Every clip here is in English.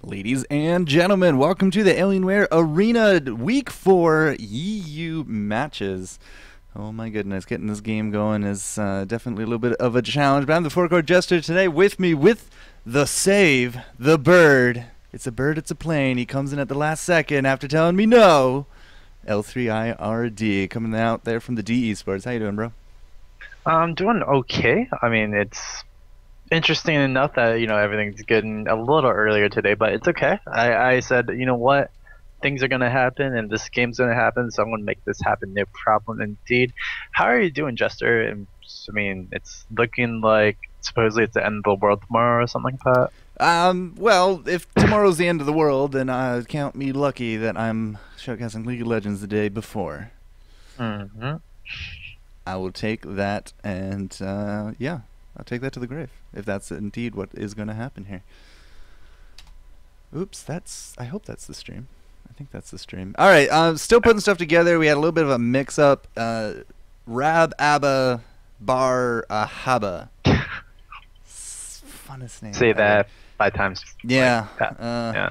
Ladies and gentlemen, welcome to the Alienware Arena Week 4 EU matches. Oh my goodness, getting this game going is definitely a little bit of a challenge, but I'm the FourCourtJester today. With me, with the save, the bird. It's a bird, it's a plane. He comes in at the last second after telling me no. L3IRD coming out there from the D Esports. How you doing, bro? I'm doing okay. I mean, it's interesting enough that, everything's getting a little earlier today, but it's okay. I said, you know what? Things are going to happen and this game's going to happen, so I'm going to make this happen. No problem indeed. How are you doing, Jester? I mean, it's looking like supposedly it's the end of the world tomorrow or something like that. Well, if tomorrow's the end of the world, then count me lucky that I'm showcasing League of Legends the day before. Mm-hmm. I will take that and, yeah, I'll take that to the grave, if that's indeed what is going to happen here. Oops, I hope that's the stream. I think that's the stream. Alright, still putting stuff together. We had a little bit of a mix-up. Rab Abba Bar Haba. Funnest name. Say that 5 times. Yeah. Yeah.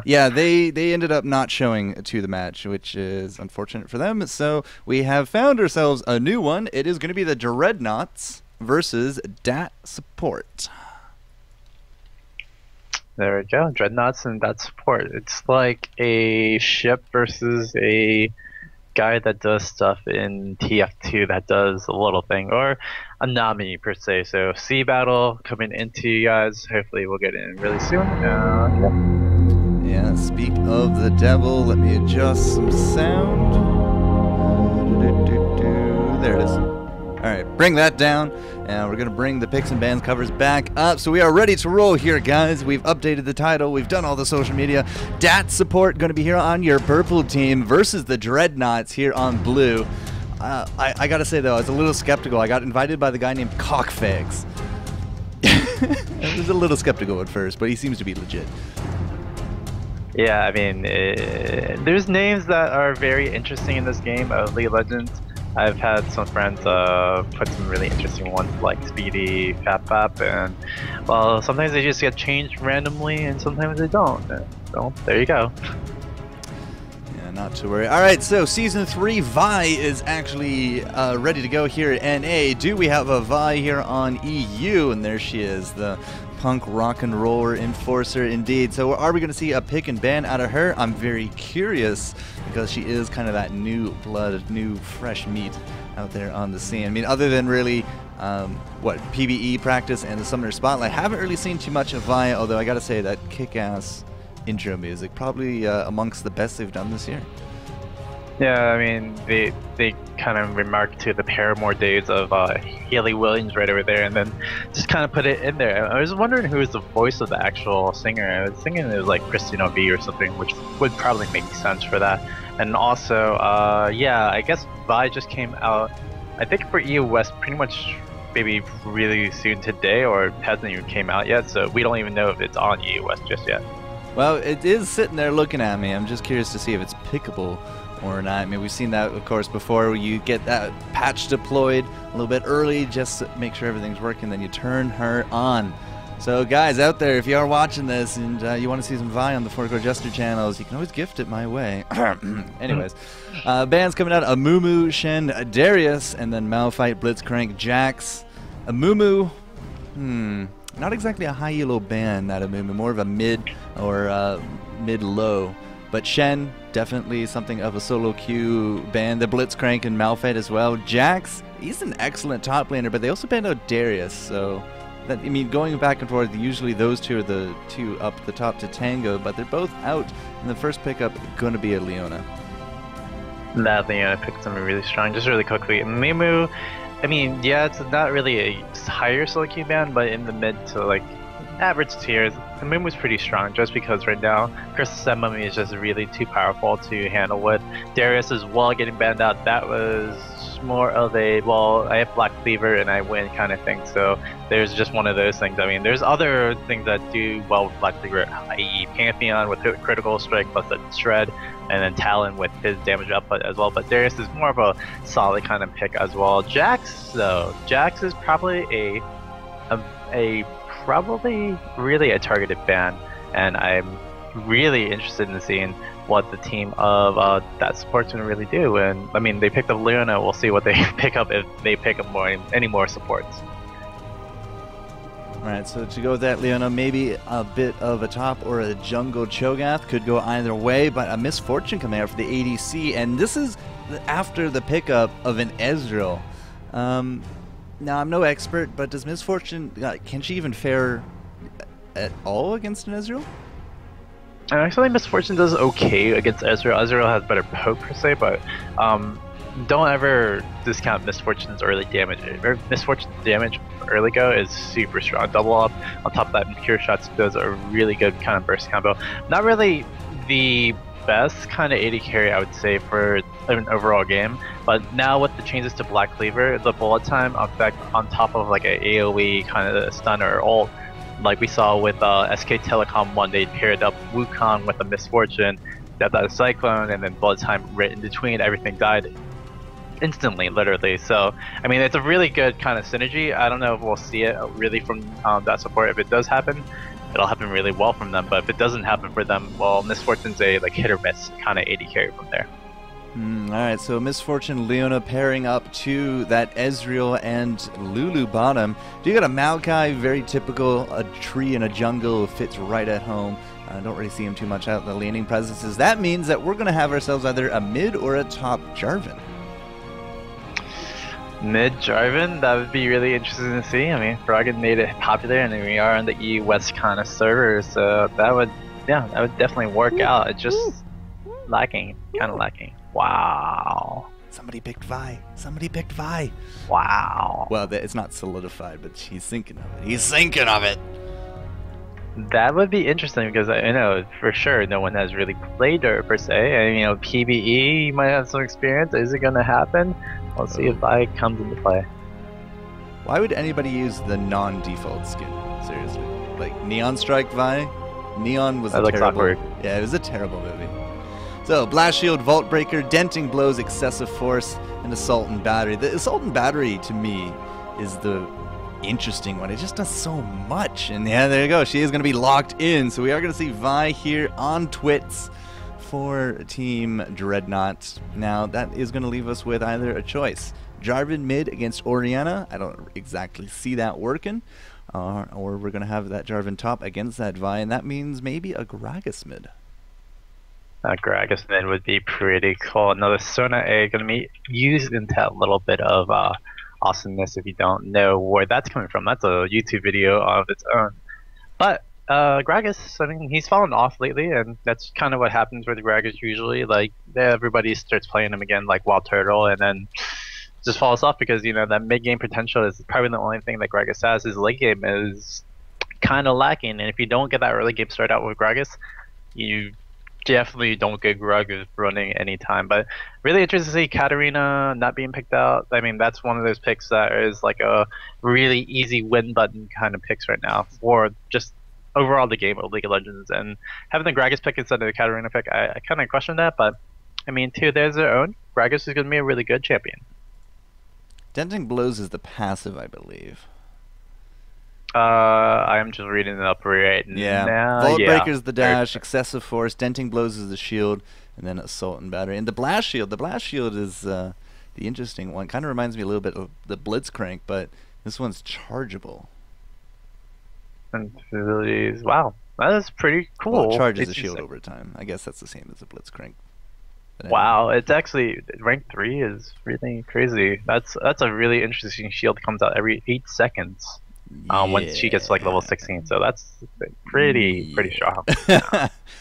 Yeah, they ended up not showing to the match, which is unfortunate for them. So we have found ourselves a new one. It is going to be the Dreadnoughts versus DAT Support. There we go. Dreadnoughts and DAT Support. It's like a ship versus a guy that does stuff in TF2 that does a little thing, or a Nami per se. So sea battle coming into you guys. Hopefully we'll get in really soon. Yeah, speak of the devil, let me adjust some sound. There it is. Alright, bring that down, and we're going to bring the picks and bands covers back up. So we are ready to roll here, guys. We've updated the title, we've done all the social media. DAT Support going to be here on your purple team versus the Dreadnoughts here on blue. I got to say, though, I was a little skeptical. I got invited by the guy named Cockfags. I was a little skeptical at first, but he seems to be legit. Yeah, I mean, there's names that are very interesting in this game of League of Legends. I've had some friends put some really interesting ones like Speedy, Fap, and well, sometimes they just get changed randomly, and sometimes they don't. So there you go. Yeah, not to worry. All right, so Season 3 Vi is actually ready to go here at NA. Do we have a Vi here on EU? And there she is, the punk rock and roller enforcer indeed. So are we going to see a pick and ban out of her? I'm very curious because she is kind of that new blood, new fresh meat out there on the scene. I mean, other than really PvE practice and the Summoner Spotlight, haven't really seen too much of Vi, although I gotta say that kick-ass intro music probably amongst the best they've done this year. Yeah, I mean, they kind of remarked to the Paramore days of Haley Williams right over there, and then just kind of put it in there. I was wondering who was the voice of the actual singer. I was thinking it was like Christina V or something, which would probably make sense for that. And also, yeah, I guess Vi just came out, I think for EU West pretty much maybe really soon today, or it hasn't even came out yet, so we don't even know if it's on EU West just yet. Well, it is sitting there looking at me. I'm just curious to see if it's pickable or not. I mean, we've seen that, of course, before. You get that patch deployed a little bit early just to make sure everything's working, then you turn her on. So, guys out there, if you are watching this and you want to see some Vi on the FourCourtJester channels, you can always gift it my way. Anyways, bands coming out: Amumu, Shen, Darius, and then Malphite, Blitzcrank, Jax. Amumu, not exactly a high elo band, that Amumu, more of a mid or mid-low. But Shen, definitely something of a solo queue band. The Blitzcrank and Malphite as well. Jax, he's an excellent top laner, but they also banned out Darius, so that, I mean, going back and forth, usually those two are the two up the top to tango, but they're both out, and the first pickup going to be a Leona. That Leona picked something really strong. Just really quickly, Mimu, I mean, yeah, it's not really a higher solo queue band, but in the mid to like average tiers, the Moon was pretty strong just because right now Chris Mummy is just really too powerful to handle with. Darius as well getting banned out, that was more of a, well, I have Black Cleaver and I win kind of thing, so there's just one of those things. I mean, there's other things that do well with Black Cleaver, i.e. Pantheon with critical strike plus a shred, and then Talon with his damage output as well, but Darius is more of a solid kind of pick as well. Jax though, Jax is probably probably really a targeted ban. and I'm really interested in seeing what the team of that support's gonna really do. And I mean, they picked up Leona. We'll see what they pick up if they pick up any more supports. Alright, so to go with that, Leona, maybe a bit of a top or a jungle Cho'Gath. Could go either way, but a Misfortune coming out for the ADC, and this is after the pickup of an Ezreal. Now, I'm no expert, but does Misfortune, can she even fare at all against an Ezreal? Actually, Misfortune does okay against Ezreal. Ezreal has better poke per se, but don't ever discount Misfortune's early damage. Misfortune's damage early go is super strong. Double up on top of that, Pure Shots does a really good kind of burst combo. Not really the best kind of AD carry, I would say, for an overall game, but now with the changes to Black Cleaver, the bullet time effect on top of like a AoE kind of stun or ult, like we saw with SK Telecom 1, they paired up Wukong with a Misfortune, that Cyclone, and then bullet time right in between, everything died instantly, literally. So, I mean, it's a really good kind of synergy. I don't know if we'll see it really from that support. If it does happen, it'll happen really well from them. But if it doesn't happen for them, well, Misfortune's a like hit or miss kind of AD carry from there. Alright, so Misfortune Leona pairing up to that Ezreal and Lulu bottom. Do you got a Maokai, very typical, a tree in a jungle, fits right at home. I don't really see him too much out in the laning presences. That means that we're going to have ourselves either a mid or a top Jarvan. Mid Jarvan, that would be really interesting to see. I mean, Froggen made it popular, and we are on the E West kind of server, so that would definitely work out. It's just lacking, kind of lacking. Wow. Somebody picked Vi. Somebody picked Vi. Wow. Well, it's not solidified, but he's thinking of it. He's thinking of it. That would be interesting because I know for sure no one has really played her per se. And, you know, PvE, you might have some experience. Is it going to happen? We'll see if Vi comes into play. Why would anybody use the non-default skin? Seriously. Like, Neon Strike Vi? Neon was a terrible... awkward. Yeah, it was a terrible movie. So, Blast Shield, Vault Breaker, Denting Blows, Excessive Force, and Assault and Battery. The Assault and Battery, to me, is the interesting one. It just does so much. And yeah, there you go. She is going to be locked in. So we are going to see Vi here on Twits for Team Dreadnoughts. Now, that is going to leave us with either a choice. Jarvan mid against Orianna. I don't exactly see that working. Or we're going to have that Jarvan top against that Vi, and that means maybe a Gragas mid. Gragas mid would be pretty cool. Another Sona A going to be used into that little bit of awesomeness. If you don't know where that's coming from, that's a YouTube video of its own. But Gragas, I mean, he's fallen off lately, and that's kind of what happens with Gragas usually. Like, everybody starts playing him again like Wild Turtle, and then just falls off because, you know, that mid-game potential is probably the only thing that Gragas has. His late game is kind of lacking, and if you don't get that early game start out with Gragas, you definitely don't get Gragas running anytime. But really interesting to see Katarina not being picked out. I mean, that's one of those picks that is like a really easy win button kind of picks right now for just overall the game of League of Legends. And having the Gragas pick instead of the Katarina pick, I kind of question that. But I mean, to there's their own. Gragas is going to be a really good champion. Denting Blows is the passive, I believe. I'm just reading it up right now. Vault Breaker's the dash, Excessive Force, Denting Blows is the shield, and then Assault and Battery. And the Blast Shield is the interesting one. Kind of reminds me a little bit of the Blitzcrank, but this one's chargeable. And abilities. Wow, that is pretty cool. Well, it charges the shield over time. I guess that's the same as a Blitzcrank. Wow, it's actually rank 3 is really crazy. That's a really interesting shield that comes out every 8 seconds. Once she gets to like level 16, so that's pretty strong.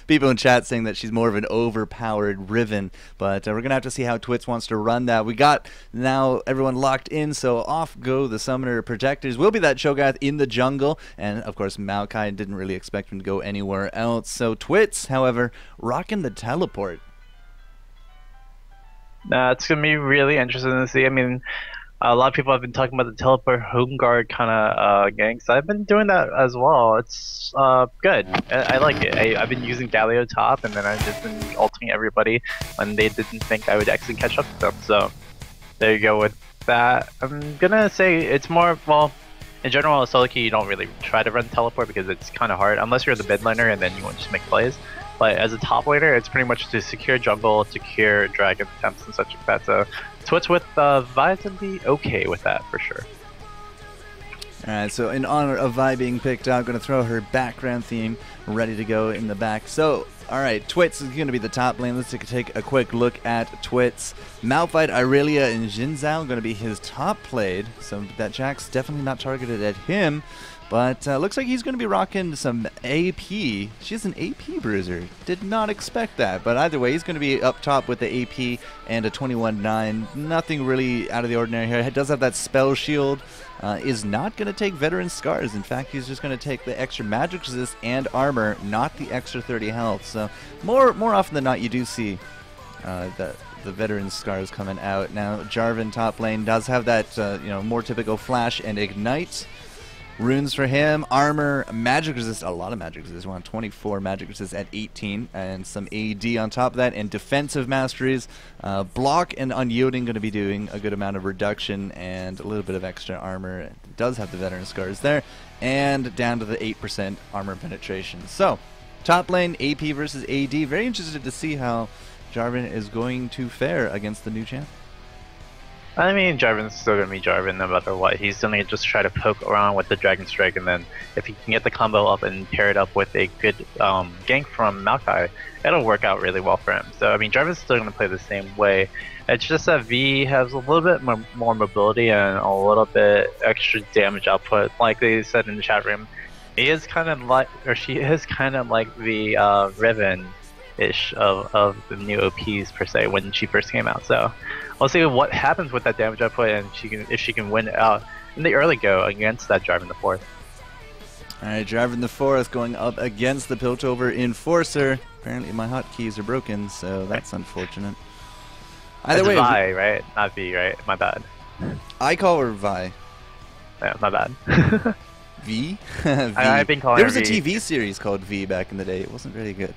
People in chat saying that she's more of an overpowered Riven, but we're gonna have to see how Twits wants to run that. We got now everyone locked in, so off go the Summoner Projectors. Will be that Cho'Gath in the jungle, and of course Maokai didn't really expect him to go anywhere else. So Twits, however, rocking the teleport. It's gonna be really interesting to see. I mean, a lot of people have been talking about the teleport home guard kind of ganks. I've been doing that as well. It's good. I like it. I've been using Galio top, and then I've just been ulting everybody when they didn't think I would actually catch up to them. So there you go with that. I'm gonna say it's more, well, in general, solo queue you don't really try to run teleport because it's kind of hard unless you're the mid laner and then you want to just make plays. But as a top laner, it's pretty much to secure jungle, secure dragon attempts and such like that. So Twitch with Vi would be okay with that for sure. Alright, so in honor of Vi being picked out, I'm going to throw her background theme ready to go in the back. So, alright, Twitz is going to be the top lane. Let's take a quick look at Twitz. Malphite, Irelia, and Jinzhou going to be his top played. So that Jack's definitely not targeted at him. But looks like he's going to be rocking some AP. She's an AP bruiser. Did not expect that. But either way, he's going to be up top with the AP and a 21-9. Nothing really out of the ordinary here. He does have that spell shield. Is not going to take veteran scars. In fact, he's just going to take the extra magic resist and armor, not the extra 30 health. So more often than not, you do see the veteran scars coming out. Now Jarvan top lane does have that more typical flash and ignite. Runes for him, armor, magic resist, a lot of magic resist. We're on 24 magic resist at 18, and some AD on top of that, and defensive masteries. Block and unyielding going to be doing a good amount of reduction and a little bit of extra armor. It does have the veteran scars there, and down to the 8% armor penetration. So, top lane, AP versus AD. Very interested to see how Jarvan is going to fare against the new champ. I mean, Jarvan's still going to be Jarvan no matter what. He's going to just try to poke around with the Dragon Strike, and then if he can get the combo up and pair it up with a good gank from Maokai, it'll work out really well for him. So, I mean, Jarvan's still going to play the same way. It's just that V has a little bit more mobility and a little bit extra damage output. Like they said in the chat room, he is kind of like, or she is kind of like the Riven-ish of the new OPs per se when she first came out. So we'll see what happens with that damage output and if she can win out in the early go against that Jarvan the Fourth. Alright, Jarvan the Fourth going up against the Piltover Enforcer. Apparently my hotkeys are broken, so that's unfortunate. Either way, Vi, right? Not V, right? My bad. I call her Vi. Yeah, my bad. V? V. I've been calling there her was a V. TV series called V back in the day. It wasn't very good.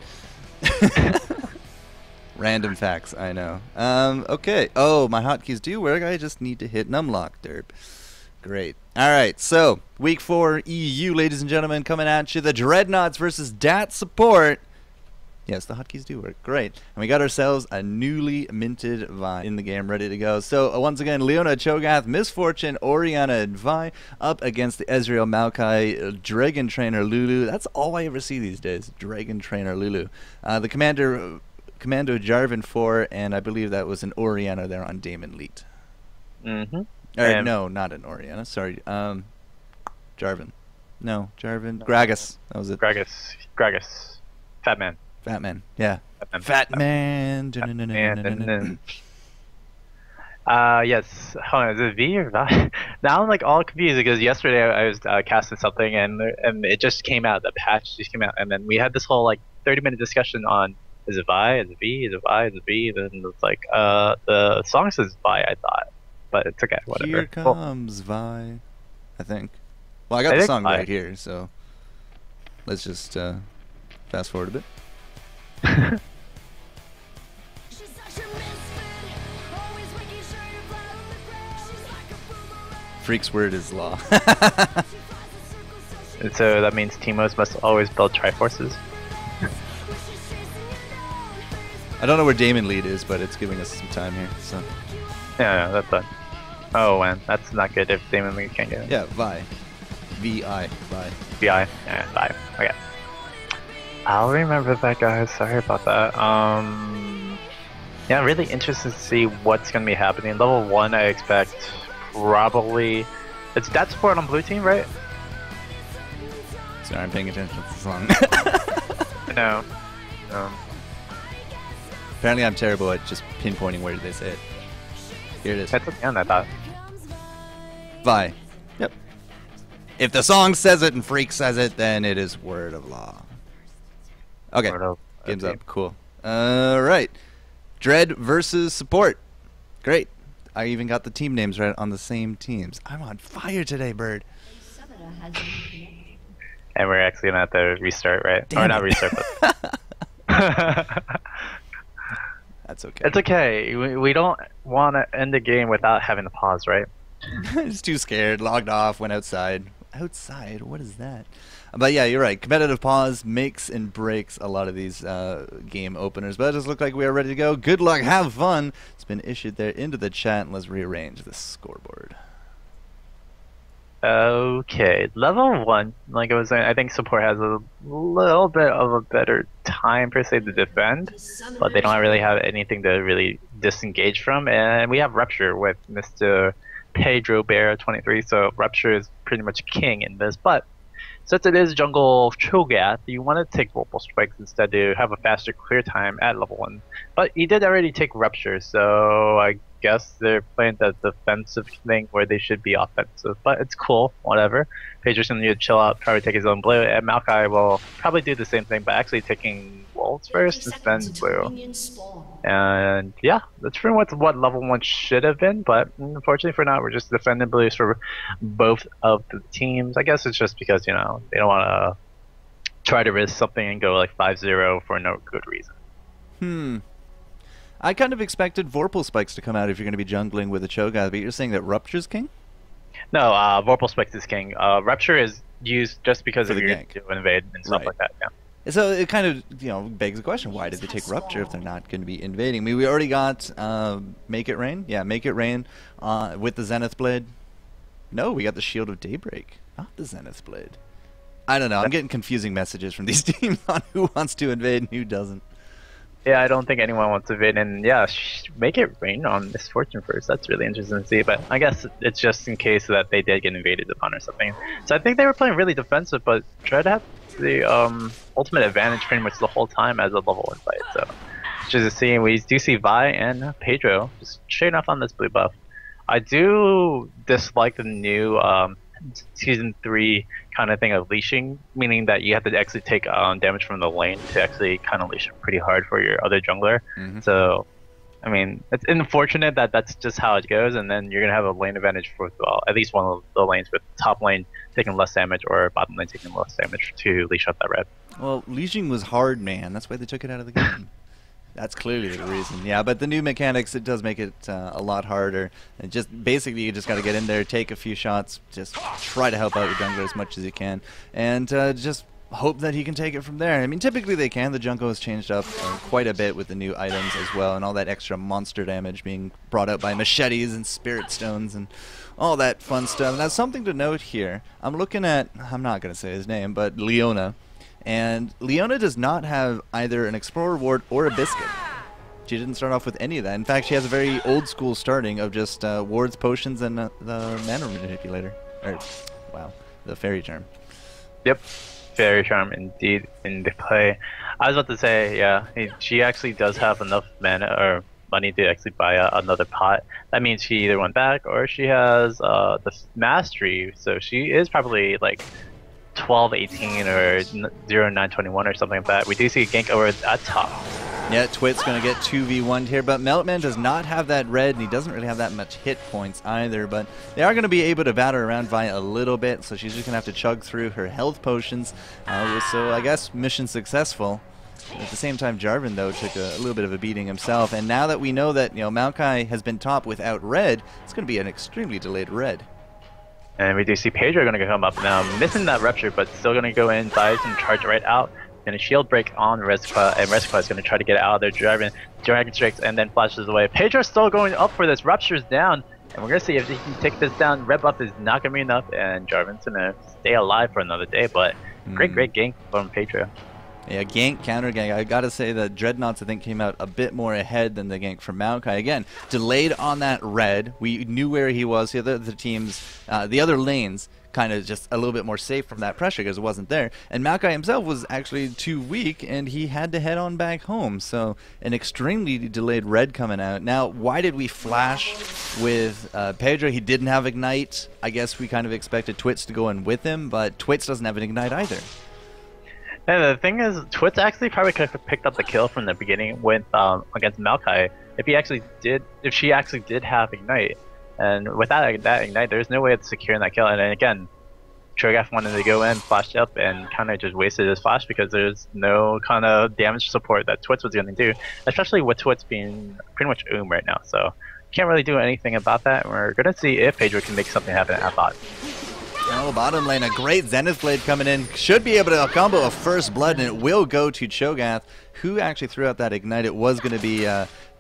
Random facts, I know. Okay. Oh, my hotkeys do work. I just need to hit numlock. Derp. Great. All right. So, week 4 EU, ladies and gentlemen, coming at you. The Dreadnoughts versus DAT support. Yes, the hotkeys do work. Great. And we got ourselves a newly minted Vi in the game ready to go. So, once again, Leona, Cho'Gath, Misfortune, Orianna, and Vi up against the Ezreal, Maokai, Dragon Trainer, Lulu. That's all I ever see these days. Dragon Trainer, Lulu. The Commando Jarvan 4, and I believe that was an Orianna there on Daemon Leet. Mm-hmm. No, not an Orianna. Sorry. Jarvan. No, Jarvan. Gragas. That was it. Gragas. Fat man. Fat man. Yeah. Fat man. Yes. Hold on, is it V or Vi? Now I'm like all confused because yesterday I was casting something and it just came out. The patch just came out, and then we had this whole like 30-minute discussion on is it Vi? Is it V? Is it Vi? Is it V? Then it's like the song says Vi, I thought, but it's okay. Whatever. Here comes Vi. I think. Well, I got the song right here, so let's just fast forward a bit. Freak's word is law. And so that means Teemos must always build Triforces. I don't know where Daemon Lead is, but it's giving us some time here. So. Yeah, that's fine. Oh man, that's not good if Daemon Lead can't get it. Yeah, Vi. V-I. Vi. V-I? Yeah, Vi. Okay. I'll remember that, guys. Sorry about that. Yeah, really interested to see what's going to be happening. Level 1, I expect probably... It's that support on blue team, right? Sorry, I'm paying attention to the song. No. Apparently I'm terrible at just pinpointing where they say it. Here it is. That's at the end, I thought. Vi. Yep. If the song says it and Freak says it, then it is word of law. Okay. Game's up. Cool. Alright. Dread versus support. Great. I even got the team names right on the same teams. I'm on fire today, Bird. And we're actually going to have to restart, right? Damn or not restart, but... That's okay. It's okay. We don't want to end the game without having to pause, right? He's too scared, logged off, went outside. Outside? What is that? But yeah, you're right. Competitive pause makes and breaks a lot of these game openers. But it does look like we are ready to go. Good luck, have fun. It's been issued there into the chat, and let's rearrange the scoreboard. Okay, level 1, like I was saying, I think support has a little bit of a better time per se to defend, but they don't really have anything to really disengage from. And we have Rupture with Mr. Pedro Bear 23, so Rupture is pretty much king in this. But since it is jungle Cho'Gath, you want to take Vorpal Spikes instead to have a faster clear time at level 1. But he did already take Rupture, so I guess they're playing the defensive thing where they should be offensive. But it's cool, whatever. Pedro's gonna need to chill out, probably take his own blue, and Maokai will probably do the same thing, but actually taking Wolves first and then blue. And yeah, that's pretty much what level 1 should have been, but unfortunately for now, we're just defending blues for both of the teams. I guess it's just because, you know, they don't want to try to risk something and go like 5-0 for no good reason. I kind of expected Vorpal Spikes to come out if you're going to be jungling with a Cho'Gath, but you're saying that Rupture's king? No, Vorpal Spikes is king. Rupture is used just because For of the your gank. to invade and stuff like that, yeah. So it kind of, you know, begs the question, why did they take Rupture if they're not going to be invading? I mean, we already got Make It Rain. Yeah, Make It Rain with the Zenith Blade. No, we got the Shield of Daybreak, not the Zenith Blade. I don't know. I'm getting confusing messages from these teams on who wants to invade and who doesn't. Yeah, I don't think anyone wants to invade, and yeah, Make It Rain on Misfortune first. That's really interesting to see, but I guess it's just in case that they did get invaded upon or something. So I think they were playing really defensive, but tried to have the ultimate advantage pretty much the whole time as a level 1 fight. So just seeing, we do see Vi and Pedro just straight off on this blue buff. I do dislike the new season 3 kind of thing of leashing, meaning that you have to actually take damage from the lane to actually kind of leash pretty hard for your other jungler. So, I mean, it's unfortunate that that's just how it goes, and then you're going to have a lane advantage for at least one of the lanes, with top lane taking less damage or bottom lane taking less damage to leash up that red. Well, leashing was hard, man. That's why they took it out of the game. That's clearly the reason. Yeah, but the new mechanics, it does make it a lot harder. And just basically, you just got to get in there, take a few shots, just try to help out the jungler as much as you can, and just hope that he can take it from there. I mean, typically they can. The jungle has changed up quite a bit with the new items as well, and all that extra monster damage being brought out by machetes and spirit stones and all that fun stuff. Now, something to note here. I'm looking at, I'm not going to say his name, but Leona. And Leona does not have either an Explorer Ward or a Biscuit. She didn't start off with any of that. In fact, she has a very old school starting of just wards, potions, and the mana manipulator. Or, wow, the fairy charm. Yep, fairy charm indeed in the play. I was about to say, yeah, she actually does have enough mana or money to actually buy another pot. That means she either went back or she has the mastery, so she is probably like 12-18 or 0-9-21 or something like that. We do see a gank over at top. Yeah, Twit's going to get 2v1'd here, but Meltman does not have that red, and he doesn't really have that much hit points either, but they are going to be able to batter around Vi a little bit, so she's just going to have to chug through her health potions. So I guess mission successful. At the same time, Jarvan, though, took a little bit of a beating himself, and now that we know that, you know, Maokai has been top without red, it's going to be an extremely delayed red. And we do see Pedro going to come up now, missing that Rupture, but still going to go in, dives and charge right out. And a shield break on Rezqua, and Rezqua is going to try to get it out of there, driving Dragon Strikes, and then flashes away. Pedro's still going up for this. Rupture's down, and we're going to see if he can take this down. Red buff is not going to be enough, and Jarvan's going to stay alive for another day, but great gank from Pedro. Yeah, gank, counter gank. I gotta say that Dreadnoughts, I think, came out a bit more ahead than the gank from Maokai. Again, delayed on that red. We knew where he was. The other teams, the other lanes, kind of just a little bit more safe from that pressure because it wasn't there. And Maokai himself was actually too weak, and he had to head on back home. So an extremely delayed red coming out. Now, why did we flash with Pedro? He didn't have Ignite. I guess we kind of expected Twits to go in with him, but Twits doesn't have an Ignite either. Yeah, the thing is, Twits actually probably could have picked up the kill from the beginning with against Maokai if she actually did have Ignite. And without that Ignite, there's no way of securing that kill. And then again, Cho'Gath wanted to go in, flashed up, and kind of just wasted his flash because there's no kind of damage support that Twits was going to do, especially with Twits being pretty much right now. So can't really do anything about that. We're gonna see if Pedro can make something happen at bot. Oh, bottom lane, a great Zenith Blade coming in. Should be able to combo a First Blood, and it will go to Cho'Gath, who actually threw out that Ignite. It was going to be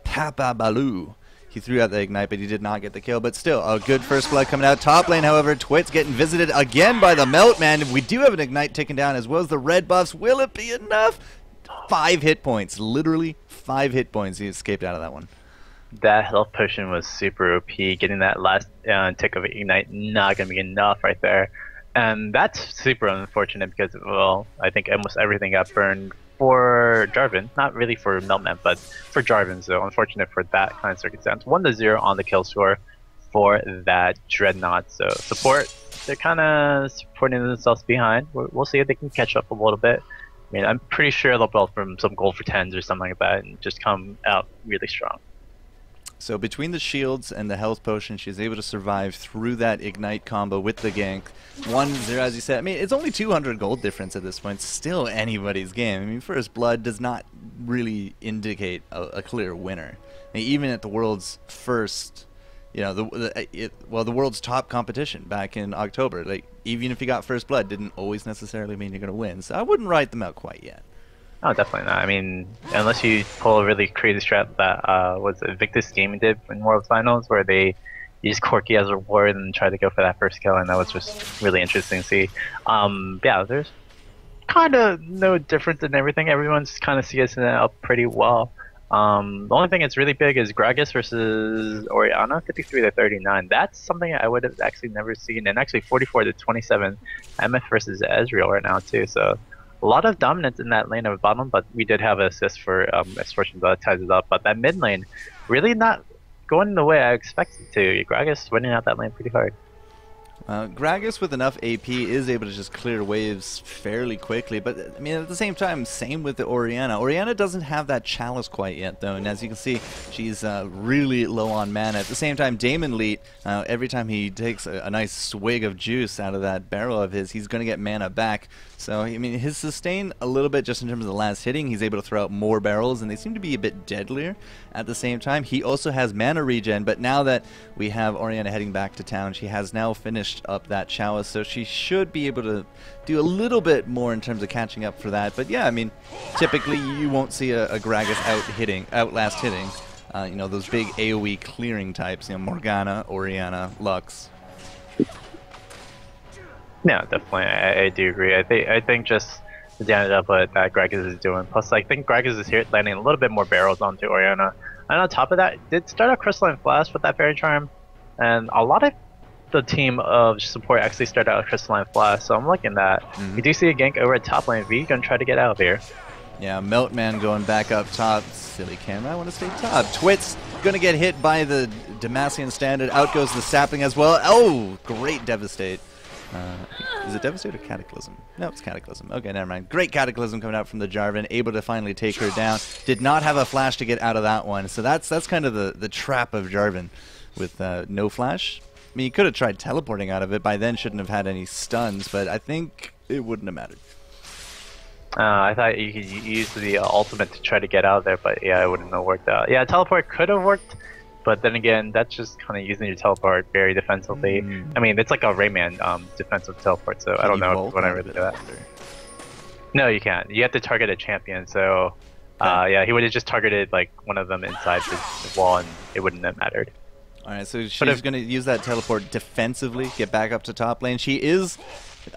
Papa Baloo. He threw out the Ignite, but he did not get the kill. But still, a good First Blood coming out. Top lane, however, Twit's getting visited again by the Meltman. We do have an Ignite ticking down, as well as the red buffs. Will it be enough? 5 hit points. Literally 5 hit points. He escaped out of that one. That health potion was super OP. Getting that last tick of Ignite, not going to be enough right there. And that's super unfortunate because, well, I think almost everything got burned for Jarvan. Not really for Meltman, but for Jarvan. So unfortunate for that kind of circumstance. 1-0 on the kill score for that Dreadnought. So support, they're kind of supporting themselves behind. We'll see if they can catch up a little bit. I mean, I'm pretty sure they'll build from some gold for 10s or something like that and just come out really strong. So between the shields and the health potion, she's able to survive through that Ignite combo with the gank. 1-0, as you said. I mean, it's only 200 gold difference at this point. Still anybody's game. I mean, First Blood does not really indicate a clear winner. I mean, even at the world's first, you know, the world's top competition back in October, like, even if you got First Blood, didn't always necessarily mean you're going to win. So I wouldn't write them out quite yet. Oh, definitely not. I mean, unless you pull a really crazy strat that was Invictus Gaming did in World Finals, where they used Corki as a reward and tried to go for that first kill, and that was just really interesting to see. Yeah, there's kind of no difference in everything. Everyone's kind of CSing it up pretty well. The only thing that's really big is Gragas versus Orianna, 53-39. That's something I would have actually never seen, and actually 44-27 MF versus Ezreal right now too. So a lot of dominance in that lane of bottom, but we did have an assist for Misfortune that ties it up. But that mid lane, really not going the way I expected to. Gragas winning out that lane pretty hard. Gragas with enough AP is able to just clear waves fairly quickly, but I mean at the same time, same with the Orianna. Orianna doesn't have that chalice quite yet though, and as you can see, she's really low on mana. At the same time, Damon Leet, every time he takes a nice swig of juice out of that barrel of his, he's going to get mana back. So, I mean, his sustain a little bit just in terms of the last hitting. He's able to throw out more barrels, and they seem to be a bit deadlier at the same time. He also has mana regen, but now that we have Orianna heading back to town, she has now finished up that chalice, so she should be able to do a little bit more in terms of catching up for that. But yeah, I mean, typically you won't see a Gragas outlast hitting. You know, those big AoE clearing types, you know, Morgana, Orianna, Lux. Yeah, definitely. I do agree. I think just the damage output that Gragas is doing. Plus, I think Gragas is here landing a little bit more barrels onto Orianna. And on top of that, did start out Crystalline Flash with that Fairy Charm. And a lot of the team of support actually started out Crystalline Flash. So I'm liking that. We do see a gank over at top lane. V gonna try to get out of here. Yeah, Meltman going back up top. Silly camera, I want to stay top. Twit's gonna get hit by the Demacian Standard. Out goes the Sapling as well. Oh, great Devastate. Is it Devastate or Cataclysm? No, it's Cataclysm. Okay, never mind. Great Cataclysm coming out from the Jarvan, able to finally take her down. Did not have a flash to get out of that one, so that's kind of the trap of Jarvan with no flash. I mean, he could have tried teleporting out of it. By then, shouldn't have had any stuns, but I think it wouldn't have mattered. I thought you could use the ultimate to try to get out of there, but yeah, it wouldn't have worked out. Yeah, teleport could have worked. But then again, that's just kind of using your teleport very defensively. I mean, it's like a Rayman defensive teleport, so I don't know when I really do that. No, you can't. You have to target a champion, so yeah, he would have just targeted like one of them inside the wall and it wouldn't have mattered. Alright, so she's going to use that teleport defensively, get back up to top lane. She is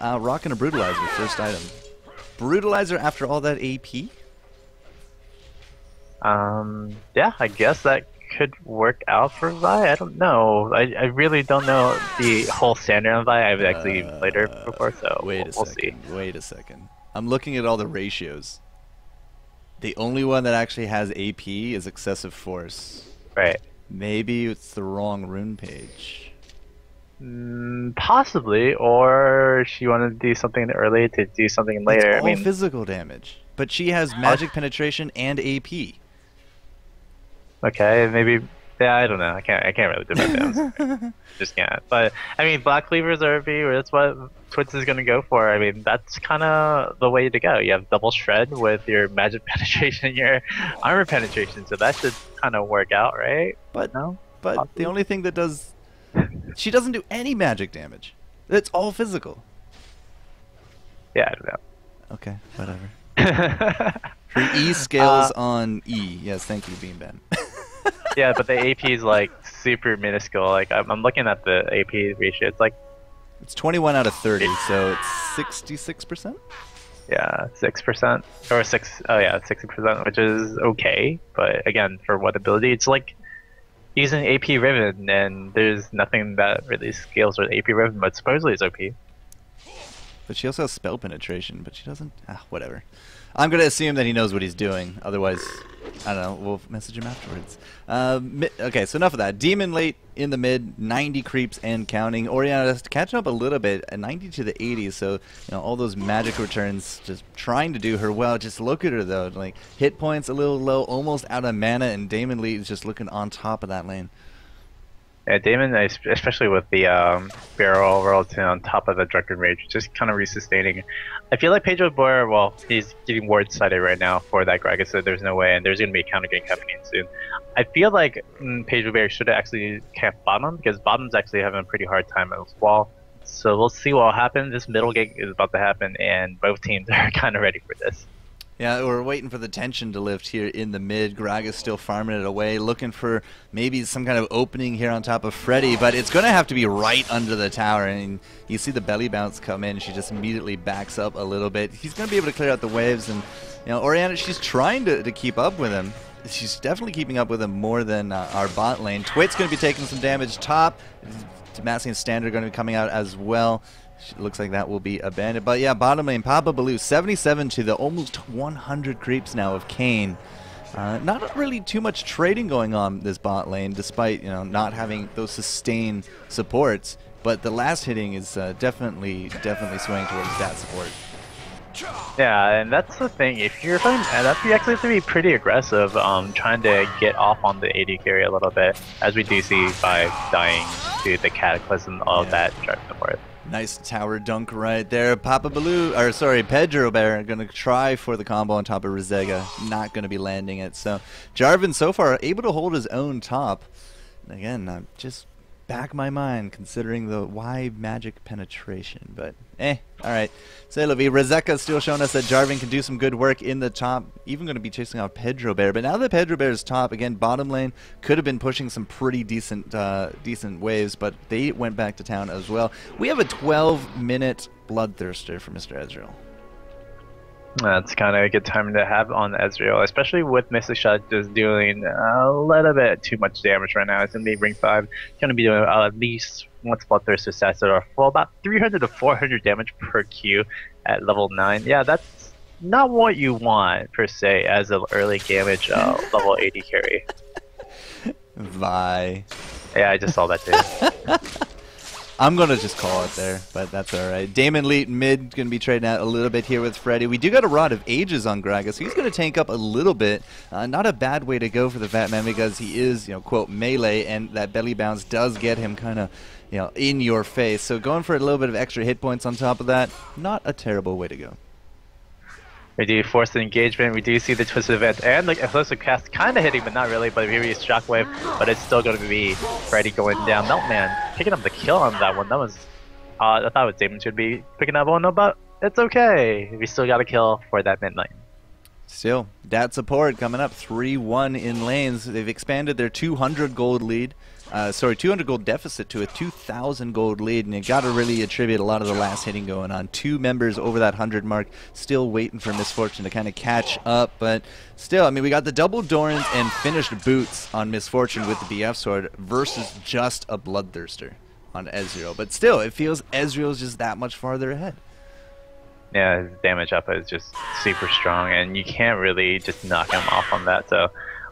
rocking a Brutalizer, first item. Brutalizer after all that AP? Yeah, I guess that could work out for Vi. I don't know. I really don't know the whole standard on Vi. I've actually played her before, so we'll see. Wait a second. I'm looking at all the ratios. The only one that actually has AP is Excessive Force. Right. Maybe it's the wrong rune page. Possibly, or she wanted to do something early to do something later. It's all physical damage, but she has magic penetration and AP. Okay, maybe. Yeah, I don't know. I can't really defend them. Just can't. But I mean, Black Cleavers are OP. That's what Twitch is gonna go for. I mean, that's kind of the way to go. You have double shred with your magic penetration and your armor penetration, so that should kind of work out, right? But but the only thing that does... She doesn't do any magic damage. It's all physical. Yeah, I don't know. Okay, whatever. Her E scales on E. Yes, thank you, Beanban. Yeah, but the AP is like super minuscule. Like I'm looking at the AP ratio. It's like it's 21 out of 30, so it's 66%. Yeah, 6% or 6. Oh yeah, 60%, which is okay. But again, for what ability, it's like using AP Riven, and there's nothing that really scales with AP Riven, but supposedly it's OP. But she also has spell penetration, but she doesn't. Whatever. I'm going to assume that he knows what he's doing. Otherwise, I don't know. We'll message him afterwards. Okay, so enough of that. Demon late in the mid, 90 creeps and counting. Oriana catching up a little bit at 90 to the 80s. So, all those magic returns just trying to do her well. Just look at her, though. Like, hit points a little low, almost out of mana, and Damon Lee is just looking on top of that lane. Yeah, Damon, especially with the barrel royalty on top of the Drunken Rage, just kind of resustaining. I feel like Pedro Boyer, well, he's getting ward-sided right now for that Gragas, so there's no way, and there's going to be a counter game happening soon. I feel like Pedro Boyer should have actually camped bottom, because bottom's actually having a pretty hard time as well. So we'll see what will happen. This middle game is about to happen, and both teams are kind of ready for this. Yeah, we're waiting for the tension to lift here in the mid. Gragas still farming it away, looking for maybe some kind of opening here on top of Freddy, but it's going to have to be right under the tower. And you see the belly bounce come in. She just immediately backs up a little bit. He's going to be able to clear out the waves, and Oriana, she's trying to keep up with him. She's definitely keeping up with him more than our bot lane. Twit's going to be taking some damage top. Demacian Standard going to be coming out as well. Looks like that will be abandoned. But yeah, bottom lane, Papa Baloo, 77 to the almost 100 creeps now of Kayn. Not really too much trading going on this bot lane, despite not having those sustained supports. But the last hitting is definitely swaying towards that support. Yeah, and that's the thing. If you're playing NF, you actually have to be pretty aggressive, trying to get off on the AD carry a little bit, as we do see by dying to the Cataclysm of that Dragon support. Nice tower dunk right there. Pedro Bear going to try for the combo on top of Rizega. Not going to be landing it. So Jarvan so far able to hold his own top. Again, just back my mind considering the why magic penetration. But alright. Say la vie. Rizeka still showing us that Jarvan can do some good work in the top. Even going to be chasing out Pedro Bear. But now that Pedro Bear is top, again, bottom lane could have been pushing some pretty decent waves, but they went back to town as well. We have a 12-minute Bloodthirster for Mr. Ezreal. That's kind of a good time to have on Ezreal, especially with Mystic Shot just doing a little bit too much damage right now. It's going to be ring 5. It's going to be doing at least once Bloodthirster stats that are full, about 300 to 400 damage per Q at level 9. Yeah, that's not what you want, per se, as an early damage level 80 carry. Bye. Yeah, I just saw that too. I'm going to just call it there, but that's all right. Damon Leet mid going to be trading out a little bit here with Freddy. We do got a Rod of Ages on Gragas, so he's going to tank up a little bit. Not a bad way to go for the Fat Man because he is, quote, melee, and that belly bounce does get him kind of, in your face. So going for a little bit of extra hit points on top of that, not a terrible way to go. We do force the engagement, we do see the Twisted Event, and the Explosive Cast kind of hitting, but not really, but maybe it's Shockwave, but it's still going to be Freddy going down. Meltman picking up the kill on that one. That was, I thought it was Damon should be picking up one, but it's okay. We still got a kill for that midnight. Still, that support coming up 3-1 in lanes. They've expanded their 200 gold lead. 200 gold deficit to a 2,000 gold lead, and you got to really attribute a lot of the last hitting going on. 2 members over that 100 mark, still waiting for Misfortune to kind of catch up, but still, I mean, we got the double Dorans and finished boots on Misfortune with the BF sword versus just a Bloodthirster on Ezreal, but still, it feels Ezreal's just that much farther ahead. Yeah, his damage up is just super strong, and you can't really just knock him off on that, so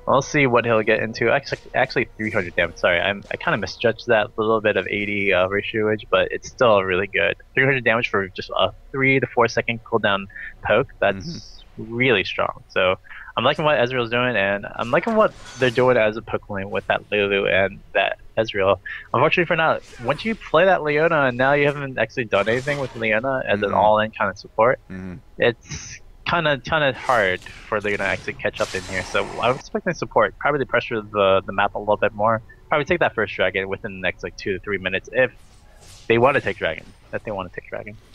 we'll see what he'll get into. Actually 300 damage. Sorry, I kind of misjudged that little bit of 80 ratioage, but it's still really good. 300 damage for just a 3 to 4 second cooldown poke. That's really strong. So I'm liking what Ezreal's doing, and I'm liking what they're doing as a poke lane with that Lulu and that Ezreal. Unfortunately for now, once you play that Leona and now you haven't actually done anything with Leona as an all-in kind of support, it's kind of hard for Leona to actually catch up in here. So I'm expecting support, probably pressure the map a little bit more, probably take that first dragon within the next like 2 to 3 minutes if they want to take dragon.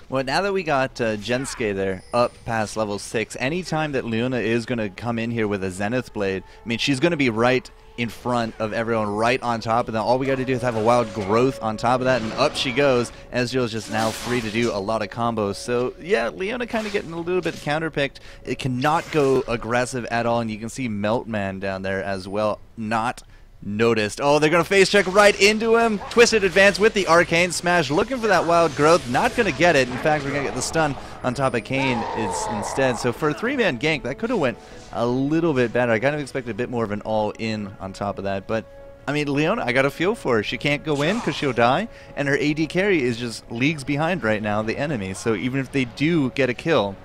Well, now that we got Gensuke there up past level 6, anytime that Leona is going to come in here with a Zenith Blade, I mean, she's going to be right in front of everyone, right on top of them. All we got to do is have a wild growth on top of that, and up she goes. Ezreal's just now free to do a lot of combos. So, yeah, Leona kind of getting a little bit counterpicked. It cannot go aggressive at all, and you can see Meltman down there as well, not noticed. Oh, they're going to face check right into him. Twisted advance with the Arcane Smash, looking for that wild growth. Not going to get it. In fact, we're going to get the stun on top of Kayn instead. So for a 3-man gank, that could have went a little bit better. I kind of expected a bit more of an all-in on top of that. But, I mean, Leona, I got a feel for her. She can't go in because she'll die. And her AD carry is just leagues behind right now, the enemy. So even if they do get a kill,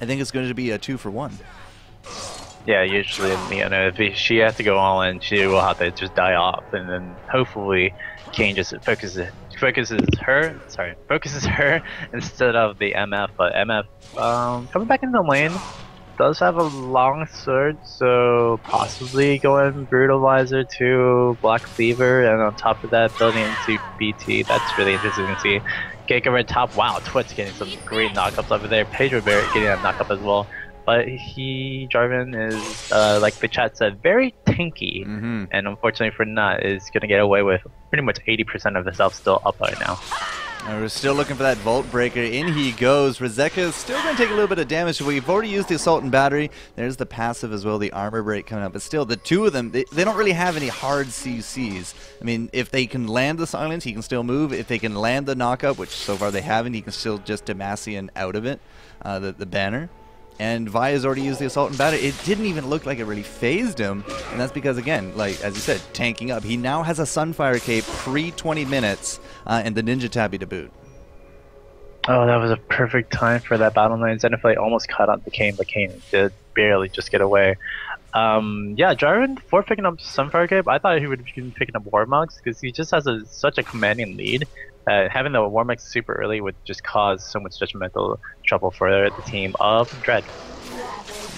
I think it's going to be a 2-for-1. Yeah, usually Leona, if she has to go all in, she will have to just die off, and then hopefully Kayn just focuses her instead of the MF. But MF coming back in the lane does have a long sword, so possibly going Brutalizer to Black Cleaver, and on top of that building into BT. That's really interesting to see. Geka red top. Wow, Twit's getting some great knockups over there. Pedro Barrett getting that knockup as well. But Jarvan is, like the chat said, very tanky, and unfortunately for Nut, is going to get away with pretty much 80% of his health still up right now. And we're still looking for that Volt Breaker. In he goes. Rezeka is still going to take a little bit of damage. We've already used the Assault and Battery. There's the passive as well, the Armor Break coming up. But still, the two of them, they don't really have any hard CCs. I mean, if they can land the Silence, he can still move. If they can land the Knockup, which so far they haven't, he can still just Demacian out of it, the banner. And Vi's already used the Assault and Battery. It didn't even look like it really phased him, and that's because, again, like as you said, tanking up. He now has a Sunfire Cape pre-20 minutes and the Ninja Tabby to boot. Oh, that was a perfect time for that Battle Line. Zenithblade almost caught on the Kayn, but Kayn did barely just get away. Yeah, Jarvan, for picking up Sunfire Cape, I thought he would be picking up Warmugs because he just has such a commanding lead. Having the Warmugs super early would just cause so much judgmental trouble for the team of Dread.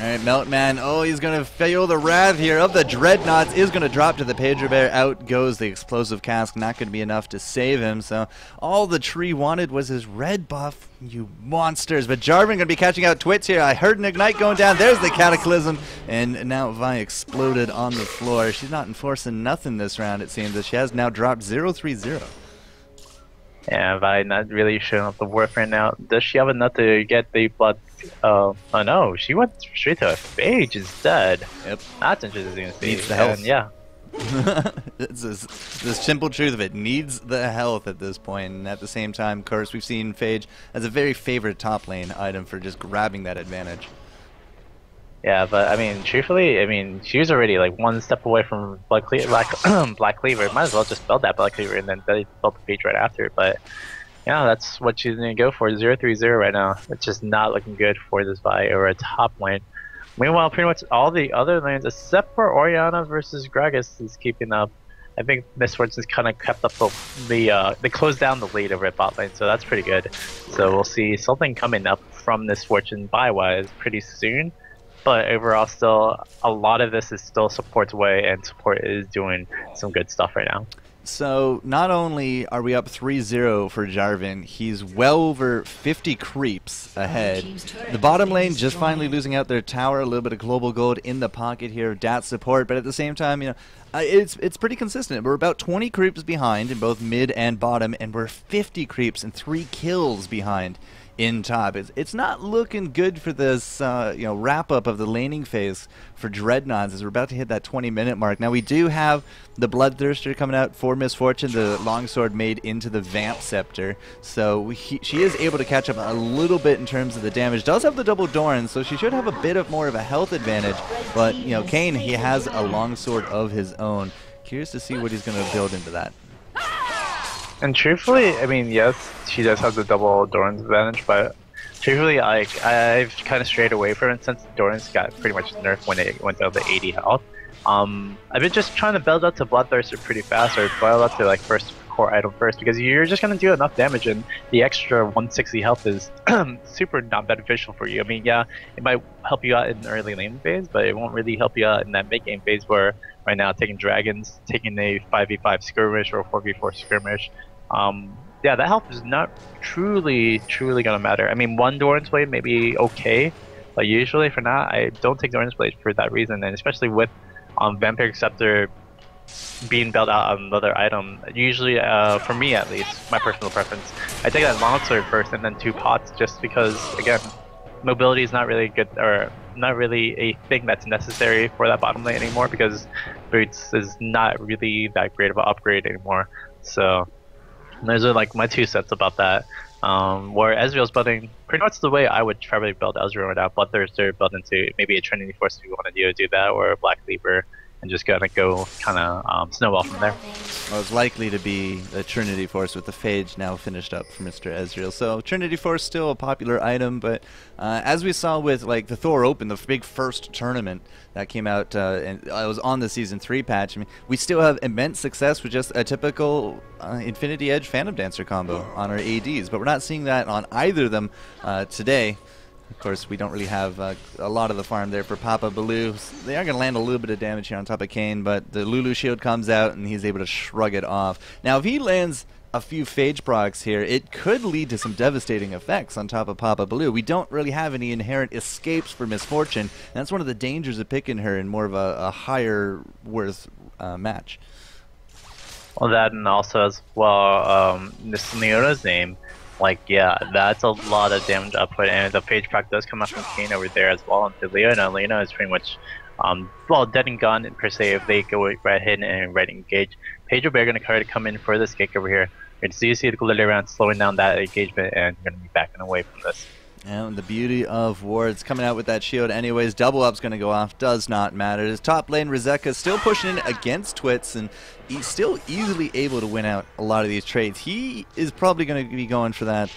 Alright, Meltman, oh, he's going to feel the wrath here of the Dreadnoughts, is going to drop to the Pedro Bear. Out goes the Explosive Cask, not going to be enough to save him. So all the tree wanted was his red buff, you monsters. But Jarvan going to be catching out Twitch here. I heard an Ignite going down. There's the Cataclysm. And now Vi exploded on the floor. She's not enforcing nothing this round, it seems, as she has now dropped 0-3-0. Yeah, Vi not really showing up the worth right now. Does she have enough to get the blood? Oh no, she went straight to a phage instead. Yep. That's interesting to see. Needs the health. And yeah. It's the simple truth of it. Needs the health at this point. And at the same time, of course, we've seen Phage as a very favorite top lane item for just grabbing that advantage. Yeah, but I mean, truthfully, I mean, she was already like one step away from Black Cleaver. Black Cleaver. Might as well just build that Black Cleaver and then build the Phage right after. But yeah, that's what she's going to go for. 0-3-0 right now. It's just not looking good for this Vi or a top lane. Meanwhile, pretty much all the other lanes, except for Orianna versus Gragas, is keeping up. I think Miss Fortune's kind of kept up they closed down the lead over at bot lane, so that's pretty good. So we'll see something coming up from Miss Fortune buy-wise pretty soon. But overall, still, a lot of this is still support's way, and support is doing some good stuff right now. So not only are we up 3-0 for Jarvan, he's well over 50 creeps ahead. The bottom lane just finally losing out their tower, a little bit of global gold in the pocket here of Dat support, but at the same time, you know, it's pretty consistent. We're about 20 creeps behind in both mid and bottom, and we're 50 creeps and 3 kills behind in top. It's not looking good for this wrap up of the laning phase for Dreadnoughts as we're about to hit that 20-minute mark. Now we do have the Bloodthirster coming out for Miss Fortune, the longsword made into the Vamp Scepter, so she is able to catch up a little bit in terms of the damage. Does have the double Doran, so she should have a bit of more of a health advantage, but you know, Kayn, he has a longsword of his own. Curious to see what he's going to build into that. And truthfully, I mean, yes, she does have the double Doran's advantage, but truthfully, I've kind of strayed away from it since Doran's got pretty much nerfed when it went down to 80 health. I've been just trying to build up to Bloodthirster pretty fast, or build up to like first core item first, because you're just going to do enough damage, and the extra 160 health is super not beneficial for you. I mean, yeah, it might help you out in the early lane phase, but it won't really help you out in that mid game phase where right now taking dragons, taking a 5v5 skirmish or a 4v4 skirmish, yeah, that health is not truly going to matter. I mean, one Doran's Blade may be okay, but usually for now, I don't take Doran's Blade for that reason, and especially with Vampiric Scepter being built out on another item. Usually, for me at least, my personal preference, I take that longsword first and then 2 pots, just because, again, mobility is not really good, or not really a thing that's necessary for that bottom lane anymore, because boots is not really that great of an upgrade anymore. So those are like my 2 cents about that. Where Ezreal's building pretty much the way I would probably build Ezreal right now. Bloodthirster build into maybe a Trinity Force if you want to do that, or a Black Leaper, and just gonna go kind of snowball from there. Well, it's likely to be a Trinity Force with the Phage now finished up for Mr. Ezreal. So Trinity Force still a popular item, but as we saw with like the Thor Open, the big first tournament that came out, and I was on the Season 3 patch, I mean, we still have immense success with just a typical Infinity Edge Phantom Dancer combo on our ADs, but we're not seeing that on either of them today. Of course, we don't really have a lot of the farm there for Papa Baloo. They are going to land a little bit of damage here on top of Kayn, but the Lulu shield comes out and he's able to shrug it off. Now, if he lands a few Phage procs here, it could lead to some devastating effects on top of Papa Baloo. We don't really have any inherent escapes for Misfortune, and that's one of the dangers of picking her in more of a higher worth match. Well, that, and also as well, this Leona's name. Like, yeah, that's a lot of damage output, and the Phage proc does come out from Kayn over there as well into Leona. Leona is pretty much, well, dead and gone per se if they go right hit and right engage. Phage or Bear are going to try to come in for this kick over here. You see the glitter around slowing down that engagement, and you're going to be backing away from this. And the beauty of wards coming out with that shield anyways. Double up's going to go off, does not matter. His top lane, Rizeka, still pushing in against Twits, and he's still easily able to win out a lot of these trades. He is probably going to be going for that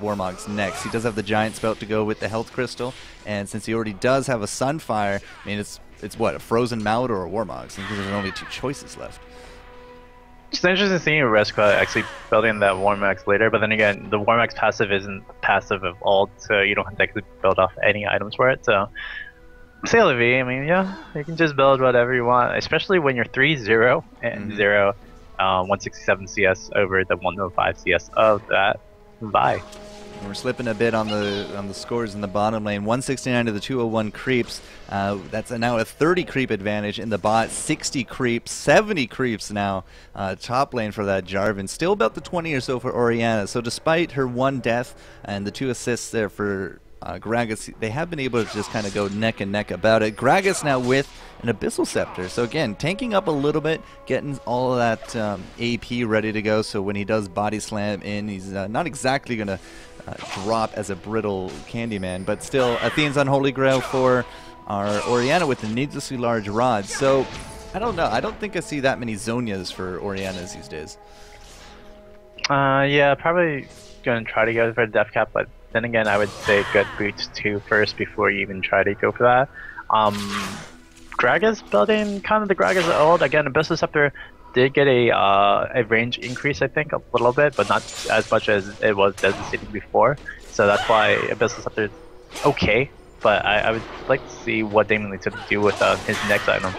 Warmogs next. He does have the Giant Spout to go with the Health Crystal, and since he already does have a Sunfire, I mean, it's what, a Frozen Mallet or a Warmogs? I think there's only 2 choices left. It's interesting seeing Resqua actually building that Warmax later, but then again, the Warmax passive isn't passive of ult, so you don't have to actually build off any items for it, so c'est la vie. I mean, yeah, you can just build whatever you want, especially when you're 3-0 and 0 167 CS over the 105 CS of that. Bye. We're slipping a bit on the scores in the bottom lane. 169 to the 201 creeps. That's now a 30 creep advantage in the bot. 60 creeps, 70 creeps now. Top lane for that Jarvan. Still about the 20 or so for Orianna. So despite her 1 death and the 2 assists there for Gragas, they have been able to just kind of go neck and neck about it. Gragas now with an Abyssal Scepter. So again, tanking up a little bit, getting all of that AP ready to go. So when he does body slam in, he's not exactly going to drop as a brittle Candyman, but still Athene's Unholy Grail for our Orianna with the needlessly large rod. So I don't know. I don't think I see that many Zonias for Oriannas these days. Yeah, probably going to try to go for a Death Cap, but then again, I would say get Boots 2 first before you even try to go for that. Gragas building kind of the Gragas old. Again, Abyssal Scepter did get a range increase, I think, a little bit, but not as much as it was devastating before. So that's why Abyssal Scepter is okay, but I would like to see what Damon Lee's going to do with his next item.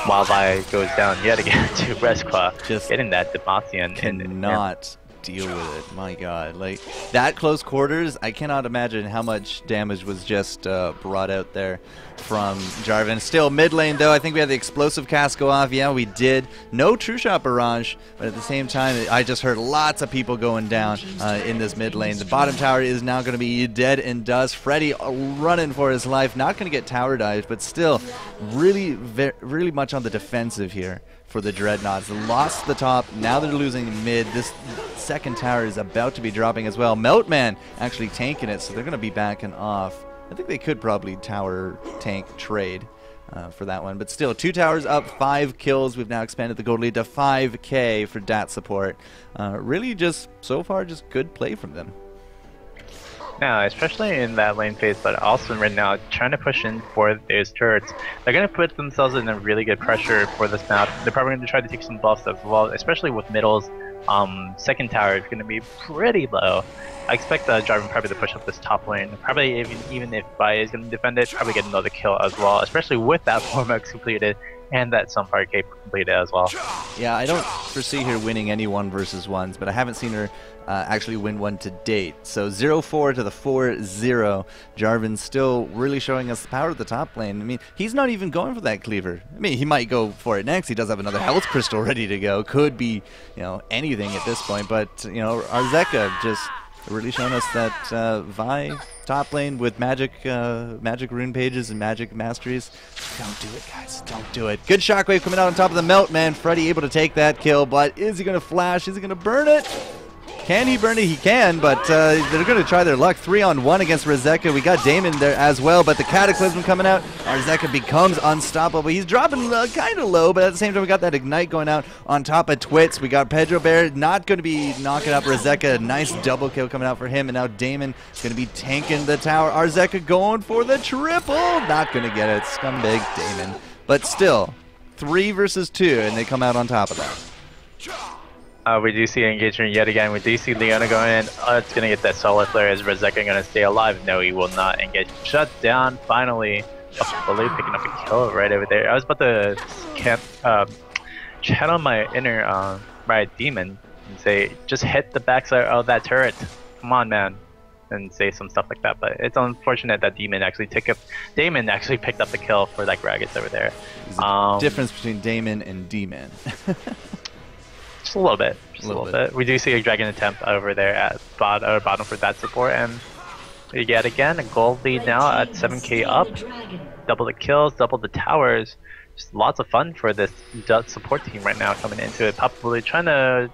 Wildfire goes down yet again to Resqua, just getting that Demacian. Cannot deal with it. My god, like that close quarters, I cannot imagine how much damage was just brought out there from Jarvan. Still mid lane though, I think we had the explosive cast go off. Yeah, we did. No true shot barrage, but at the same time I just heard lots of people going down in this mid lane. The bottom tower is now going to be dead and dust. Freddy running for his life, not going to get tower dived, but still really much on the defensive here for the Dreadnoughts. Lost the top, now they're losing mid. This second tower is about to be dropping as well. Meltman actually tanking it, so they're going to be backing off. I think they could probably tower tank trade for that one, but still 2 towers up, 5 kills. We've now expanded the gold lead to 5k for DAT support. Really just, so far, just good play from them. Now, especially in that lane phase, but also right now, trying to push in for those turrets. They're going to put themselves in a really good pressure for this map. They're probably going to try to take some buffs as well, especially with middles. second tower is going to be pretty low. I expect Jarvan probably to push up this top lane. Probably even if Vi is going to defend it, probably get another kill as well, especially with that 4-max completed and that Sunfire Cape completed as well. Yeah, I don't foresee her winning any 1v1s, but I haven't seen her actually win one to date. So 0-4 to the 4-0. Jarvan still really showing us the power of the top lane. I mean, he's not even going for that cleaver. I mean, he might go for it next. He does have another health crystal ready to go. Could be, you know, anything at this point. But, you know, Arzeka just really showing us that Vi top lane with magic rune pages and magic masteries. Don't do it, guys. Don't do it. Good shockwave coming out on top of the melt, man. Freddy able to take that kill, but is he going to flash? Is he going to burn it? Can he burn it? He can, but they're going to try their luck. 3-on-1 against Arzeka. We got Damon there as well, but the Cataclysm coming out. Arzeka becomes unstoppable. He's dropping kind of low, but at the same time, we got that Ignite going out on top of Twits. We got Pedro Bear not going to be knocking up Arzeka. Nice double kill coming out for him, and now Damon is going to be tanking the tower. Arzeka going for the triple. Not going to get it. Scumbag Damon. But still, 3 versus 2, and they come out on top of that. We do see engagement yet again. We do see Leona going in. It's going to get that solar flare. Is Arzeka going to stay alive? No, he will not engage. Shut down, finally. Baloo picking up a kill right over there. I was about to channel my inner demon and say, just hit the backside of that turret. Come on, man. And say some stuff like that. But it's unfortunate that Damon actually picked up the kill for that Gragas over there. There's a difference between Damon and Demon. Just a little bit. Just a little bit. We do see a dragon attempt over there at bottom for that support, and yet again a gold lead now at 7k up. Double the kills, double the towers. Just lots of fun for this support team right now coming into it. Probably trying to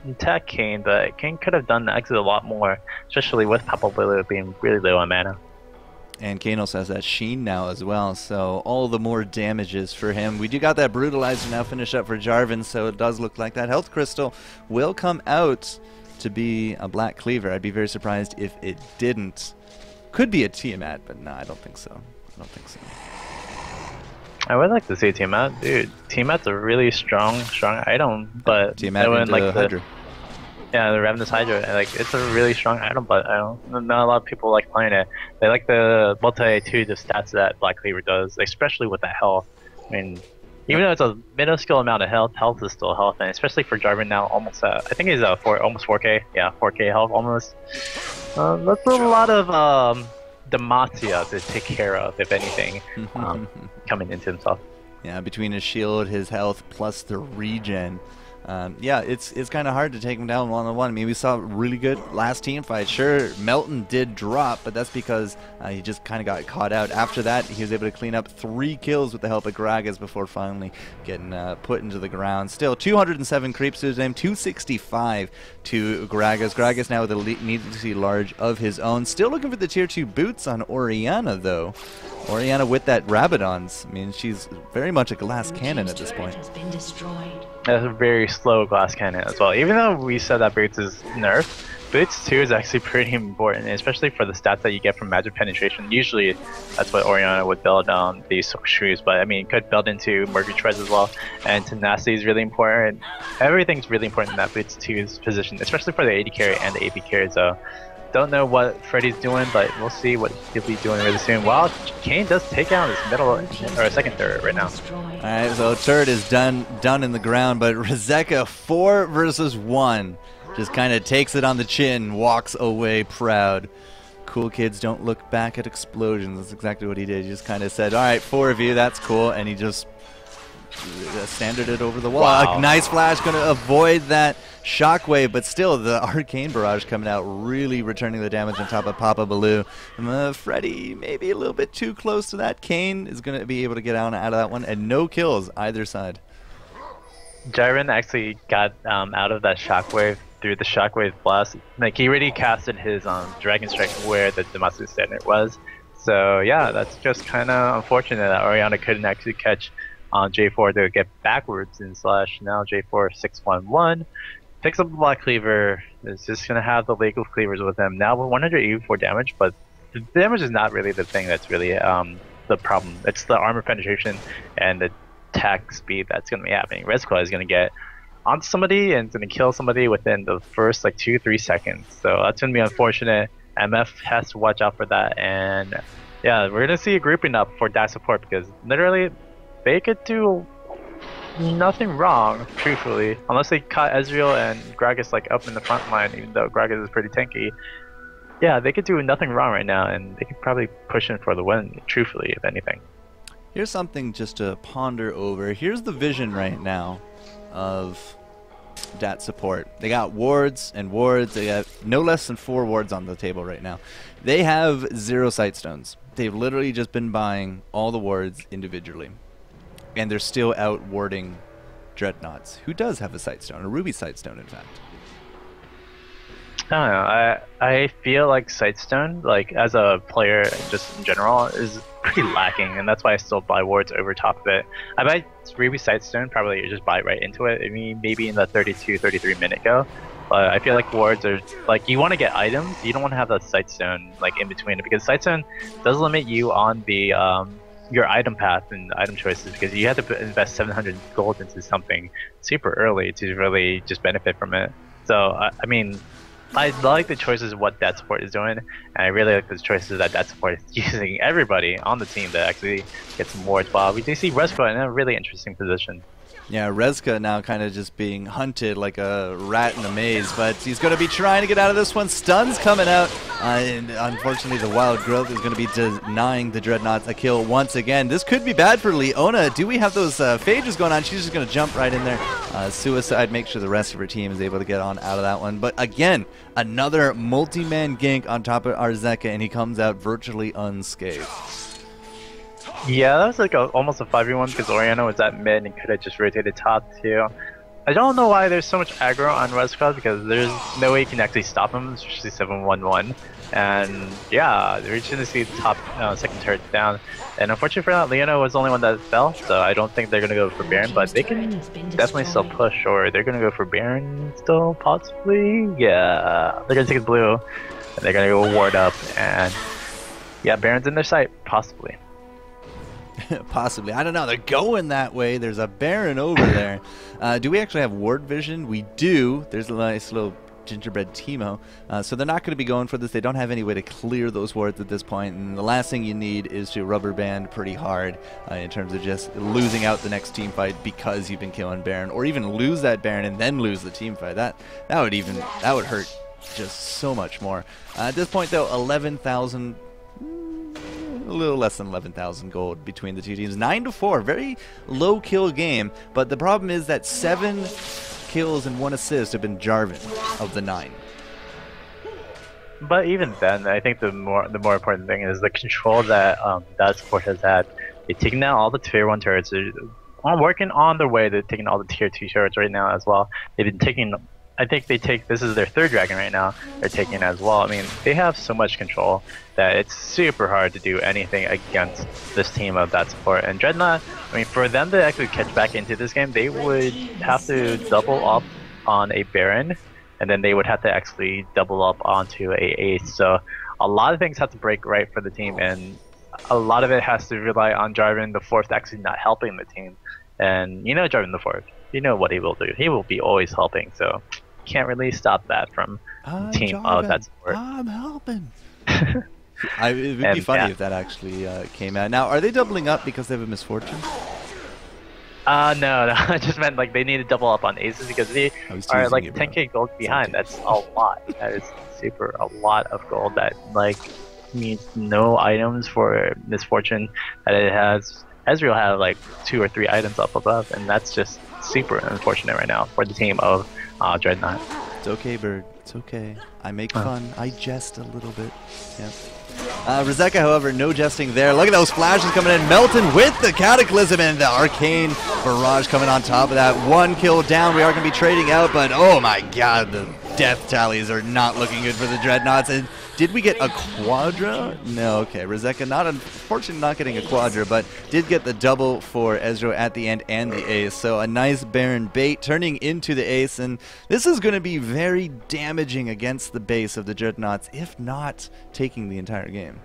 attack Kayn, but Kayn could have done actually a lot more, especially with Papa Blue being really low on mana. And Kayn also has that Sheen now as well, so all the more damages for him. We do got that Brutalizer now finished up for Jarvan, so it does look like that Health Crystal will come out to be a Black Cleaver. I'd be very surprised if it didn't. Could be a Tiamat, but no, I don't think so. I don't think so. I would like to see Tiamat. Dude, Tiamat's a really strong item, but Tiamat into like Hydra. Yeah, the Ravenous Hydra, like, it's a really strong item, but not a lot of people like playing it. They like the multitude of stats that Black Cleaver does, especially with that health. I mean, even though it's a minuscule amount of health is still health, and especially for Jarvan now, almost I think he's almost 4k. Yeah, 4k health almost. That's a lot of Demacia to take care of, if anything, coming into himself. Yeah, between his shield, his health, plus the regen. Yeah, it's kind of hard to take him down one-on-one. I mean, we saw really good last team fight. Sure, Melton did drop, but that's because he just kind of got caught out. After that, he was able to clean up 3 kills with the help of Gragas before finally getting put into the ground. Still, 207 creeps to his name, 265 to Gragas. Gragas now with a needlessly large of his own. Still looking for the tier 2 boots on Orianna, though. Orianna with that Rabadons. I mean, she's very much a glass cannon at this point. That's a very slow glass cannon as well. Even though we said that Boots is nerfed, Boots 2 is actually pretty important, especially for the stats that you get from magic penetration. Usually, that's what Orianna would build on these shoes, but I mean, it could build into Mercury Treads as well. And tenacity is really important. Everything's really important in that Boots 2's position, especially for the AD carry and the AP carry. So, don't know what Freddy's doing, but we'll see what he'll be doing really soon. While Kayn does take out his middle or second turret right now. Alright, so turret is done in the ground, but Arzeka 4 versus 1 just kind of takes it on the chin, walks away proud. Cool kids don't look back at explosions. That's exactly what he did. He just kind of said, alright, 4 of you, that's cool, and he just standard it over the wall. Wow. Nice flash, going to avoid that shockwave, but still the Arcane Barrage coming out, really returning the damage on top of Papa Baloo. Freddy maybe a little bit too close to that. Kayn is going to be able to get out of that one, and no kills either side. Jarvan actually got out of that shockwave through the shockwave blast. Like, he already casted his Dragon Strike where the Demacia standard was. So yeah, that's just kind of unfortunate that Orianna couldn't actually catch J4 to get backwards in slash. Now J4 611 picks up the Black Cleaver. Is just gonna have the legal cleavers with him now with 184 damage, but the damage is not really the thing that's really the problem. It's the armor penetration and the attack speed that's gonna be happening. Rezkoa is gonna get onto somebody and it's gonna kill somebody within the first like 2-3 seconds. So that's gonna be unfortunate. MF has to watch out for that, and yeah, we're gonna see a grouping up for that support because literally they could do nothing wrong, truthfully, unless they caught Ezreal and Gragas like up in the front line, even though Gragas is pretty tanky. Yeah, they could do nothing wrong right now, and they could probably push in for the win, truthfully, if anything. Here's something just to ponder over. Here's the vision right now of DAT support. They got wards and wards. They have no less than 4 wards on the table right now. They have 0 sight stones. They've literally just been buying all the wards individually. And they're still out warding Dreadnoughts, who does have a sightstone, a ruby sightstone, in fact. I don't know. I feel like sightstone, like as a player, just in general, is pretty lacking, and that's why I still buy wards over top of it. I buy ruby sightstone, probably just buy right into it. I mean, maybe in the 32-33 minute go. But I feel like wards are like you want to get items. You don't want to have that sightstone like in between it because sightstone does limit you on the your item path and item choices because you have to invest 700 gold into something super early to really just benefit from it. So I mean, I like the choices of what that support is doing, and I really like the choices that support is using everybody on the team to actually get some wards. While we do see Resco in a really interesting position. Yeah, Rezka now kind of just being hunted like a rat in a maze, but he's going to be trying to get out of this one. Stun's coming out, and unfortunately the Wild Growth is going to be denying the Dreadnoughts a kill once again. This could be bad for Leona. Do we have those phages going on? She's just going to jump right in there. Suicide, make sure the rest of her team is able to get on out of that one. But again, another multi-man gank on top of Arzeka, and he comes out virtually unscathed. Yeah, that was like almost a 5v1 because Oriana was at mid and could have just rotated top too. I don't know why there's so much aggro on Rescott because there's no way you can actually stop him, especially 7-1-1. And yeah, we're just gonna see the top second turret down. And unfortunately for that, Leona was the only one that fell, so I don't think they're gonna go for Baron, but they can definitely still push, or they're gonna go for Baron still, possibly. Yeah, they're gonna take his blue, and they're gonna go ward up, and yeah, Baron's in their sight, possibly. Possibly. I don't know. They're going that way. There's a Baron over there. Do we actually have ward vision? We do. There's a nice little gingerbread Teemo. So they're not going to be going for this. They don't have any way to clear those wards at this point. And the last thing you need is to rubber band pretty hard in terms of just losing out the next team fight because you've been killing Baron, or even lose that Baron and then lose the team fight. That would hurt just so much more. At this point, though, 11,000. A little less than 11,000 gold between the two teams. 9-4, very low kill game, but the problem is that 7 kills and 1 assist have been Jarvan of the 9. But even then, I think the more important thing is the control that that support has had. They've taken down all the tier 1 turrets. They're working on their way to taking all the tier 2 turrets right now as well. They've been taking, I think this is their 3rd dragon right now, they're taking as well. I mean, they have so much control that it's super hard to do anything against this team of that support. And Dreadnought, I mean, for them to actually catch back into this game, they would have to double up on a Baron, and then they would have to actually double up onto a Ace. So a lot of things have to break right for the team, and a lot of it has to rely on Jarvan the 4th actually not helping the team. And you know Jarvan the 4th, you know what he will do. He will be always helping, so can't really stop that from the team Jarvan, of that support. I'm helping. It would be funny if that actually came out. Now, are they doubling up because they have a misfortune? No, I just meant like they need to double up on aces because they are like 10k gold behind. That's a lot. That is a lot of gold that like means no items for misfortune that it has. Ezreal have like 2 or 3 items up above, and that's just super unfortunate right now for the team of Dreadnought. It's okay, Bird. It's okay. I make fun. I jest a little bit. Yep. Rezeka, however, no jesting there. Look at those flashes coming in. Melton with the Cataclysm and the Arcane Barrage coming on top of that. 1 kill down. We are going to be trading out, but oh my god, the death tallies are not looking good for the Dreadnoughts. And did we get a Quadra? No, okay. Rezeka, unfortunately not getting a Quadra, but did get the double for Ezreal at the end and the Ace. So a nice Baron bait turning into the Ace, and this is going to be very damaging against the base of the Dreadnoughts, if not taking the entire game.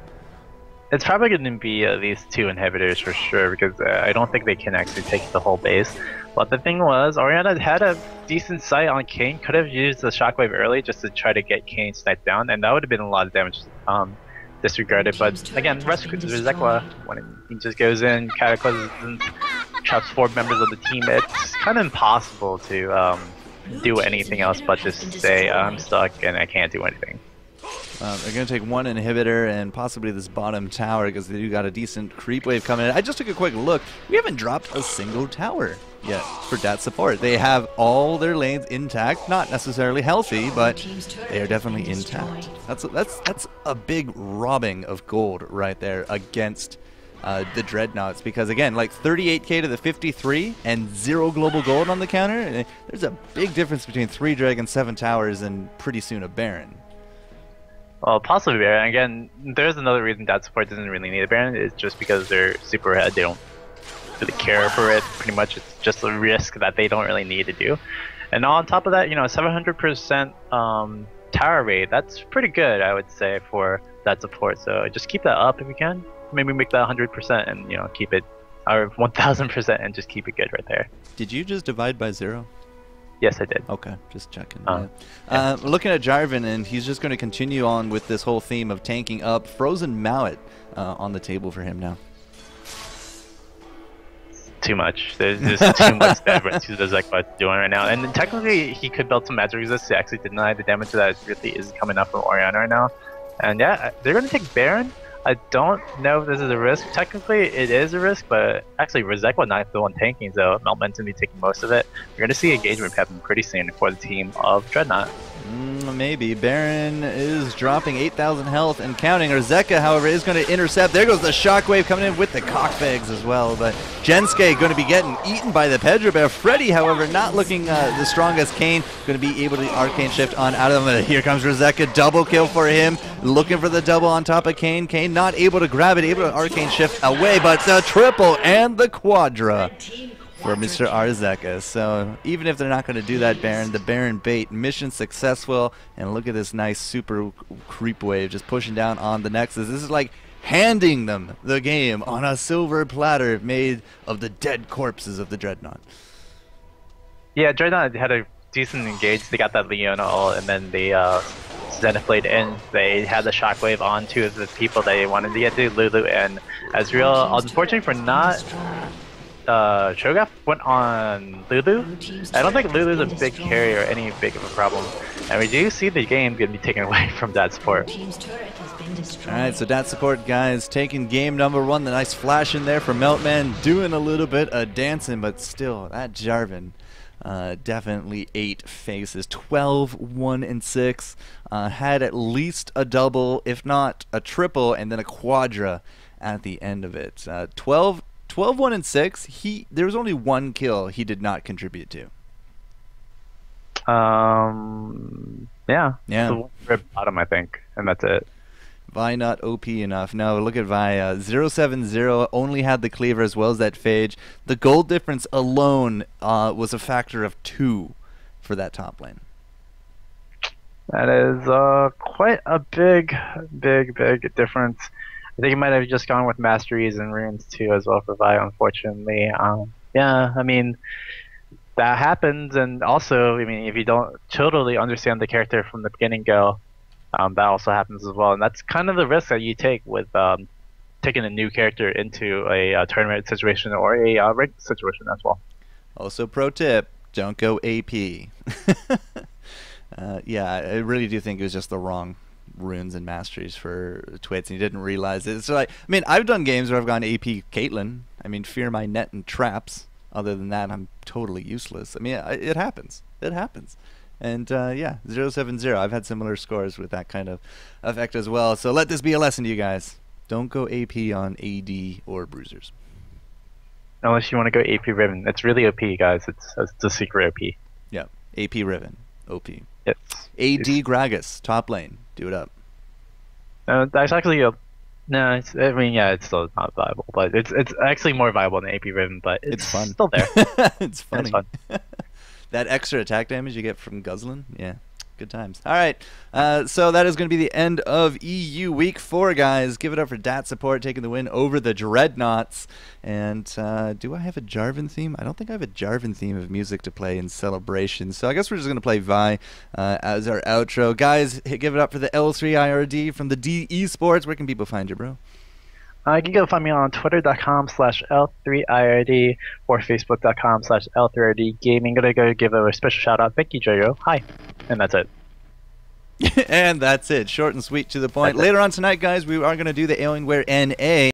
It's probably going to be these 2 inhibitors for sure, because I don't think they can actually take the whole base. But the thing was, Orianna had a decent sight on Kane. Could have used the shockwave early just to try to get Kane sniped down, and that would have been a lot of damage disregarded. But again, Rezekwa, when he just goes in, cataclysms, traps 4 members of the team, it's kind of impossible to do anything else but just say, I'm stuck and I can't do anything. They're going to take 1 inhibitor and possibly this bottom tower because they do got a decent creep wave coming in. I just took a quick look. We haven't dropped a single tower yet for DAT support. They have all their lanes intact, not necessarily healthy, but they are definitely intact. That's a big robbing of gold right there against the Dreadnoughts, because again, like 38k to the 53 and 0 global gold on the counter. There's a big difference between 3 dragons, 7 towers, and pretty soon a Baron. Well, possibly Baron. Again, there's another reason that support doesn't really need a Baron. It's just because they're super ahead. They don't really care for it. Pretty much, it's just a risk that they don't really need to do. And on top of that, 700% tower rate. That's pretty good, I would say, for that support. So just keep that up if you can. Maybe make that 100% and keep it, or 1000% and just keep it good right there. Did you just divide by 0? Yes, I did. Okay, just checking. Looking at Jarvan, and he's just going to continue on with this whole theme of tanking up. Frozen Mallet on the table for him now. Too much. There's just too much damage to the Zekbot doing right now. And then technically, he could build some magic resist to actually deny the damage that really is coming up from Orianna right now. And yeah, they're going to take Baron. I don't know if this is a risk. Technically, it is a risk, but actually, Rezekwa not the one tanking, so Meltman's going to be taking most of it. We're going to see engagement happen pretty soon for the team of Dreadnought. Maybe. Baron is dropping 8,000 health and counting. Rezekwa, however, is going to intercept. There goes the shockwave coming in with the cockbags as well. But Gensuke going to be getting eaten by the Pedro Bear. Freddy, however, not looking the strongest. Kane going to be able to arcane shift on out of them. Here comes Rezekwa. Double kill for him. Looking for the double on top of Kane. Kane not able to grab it, able to arcane shift away, but the triple and the quadra for Mr. Arzeka. So even if they're not going to do that Baron, the Baron bait, mission successful. And look at this nice super creep wave just pushing down on the Nexus. This is like handing them the game on a silver platter made of the dead corpses of the Dreadnought. Yeah, Dreadnought had a decent engage. They got that Leona ult, and then they Zenithblade in. They had the shockwave on 2 of the people they wanted to get to, Lulu and Ezreal. Unfortunately for not, Cho'Gath went on Lulu. I don't think Lulu's a big carry or any big of a problem. And we do see the game going to be taken away from that support. Alright, so that support, guys, taking game number 1. The nice flash in there for Meltman, doing a little bit of dancing, but still, that Jarvan. Definitely 8 faces, 12, 1, and 6. Had at least a double, if not a triple, and then a quadra at the end of it. 12, 1, and 6. There was only 1 kill he did not contribute to. Yeah. The very bottom, I think, and that's it. Vi not OP enough. No, look at Vi. 070 only had the cleaver as well as that phage. The gold difference alone was a factor of 2 for that top lane. That is quite a big difference. I think he might have just gone with masteries and runes too as well for Vi, unfortunately. Yeah, I mean, that happens, and also, I mean, if you don't totally understand the character from the beginning go, that also happens as well, and that's kind of the risk that you take with taking a new character into a tournament situation or a ranked situation as well. Also, pro tip: don't go AP. Yeah, I really do think it was just the wrong runes and masteries for Twits, and he didn't realize it. So, like, I mean, I've done games where I've gone AP Caitlyn. I mean, fear my net and traps. Other than that, I'm totally useless. I mean, it happens. It happens. And yeah, 070. I've had similar scores with that kind of effect as well. So let this be a lesson to you guys. Don't go AP on AD or bruisers. Unless you want to go AP Riven. It's really OP, guys. It's a secret OP. Yeah, AP Riven. OP. Yes. AD Gragas, top lane. Do it up. That's actually no. I mean, yeah, it's still not viable, but it's actually more viable than AP Riven. But it's fun. Still there. It's funny. It's fun. That extra attack damage you get from Guzzlin, yeah. Good times. All right, so that is going to be the end of EU Week 4, guys. Give it up for Dat Support taking the win over the Dreadnoughts. And do I have a Jarvan theme? I don't think I have a Jarvan theme of music to play in celebration. So I guess we're just going to play Vi as our outro. Guys, give it up for the L3IRD from the D Esports. Where can people find you, bro? You can go find me on twitter.com/L3IRD or facebook.com/L3IRD Gaming. Gonna go give a special shout out. Thank you, Jojo. Hi. And that's it. And that's it. Short and sweet to the point. Later on tonight, guys, we are going to do the Alienware NA.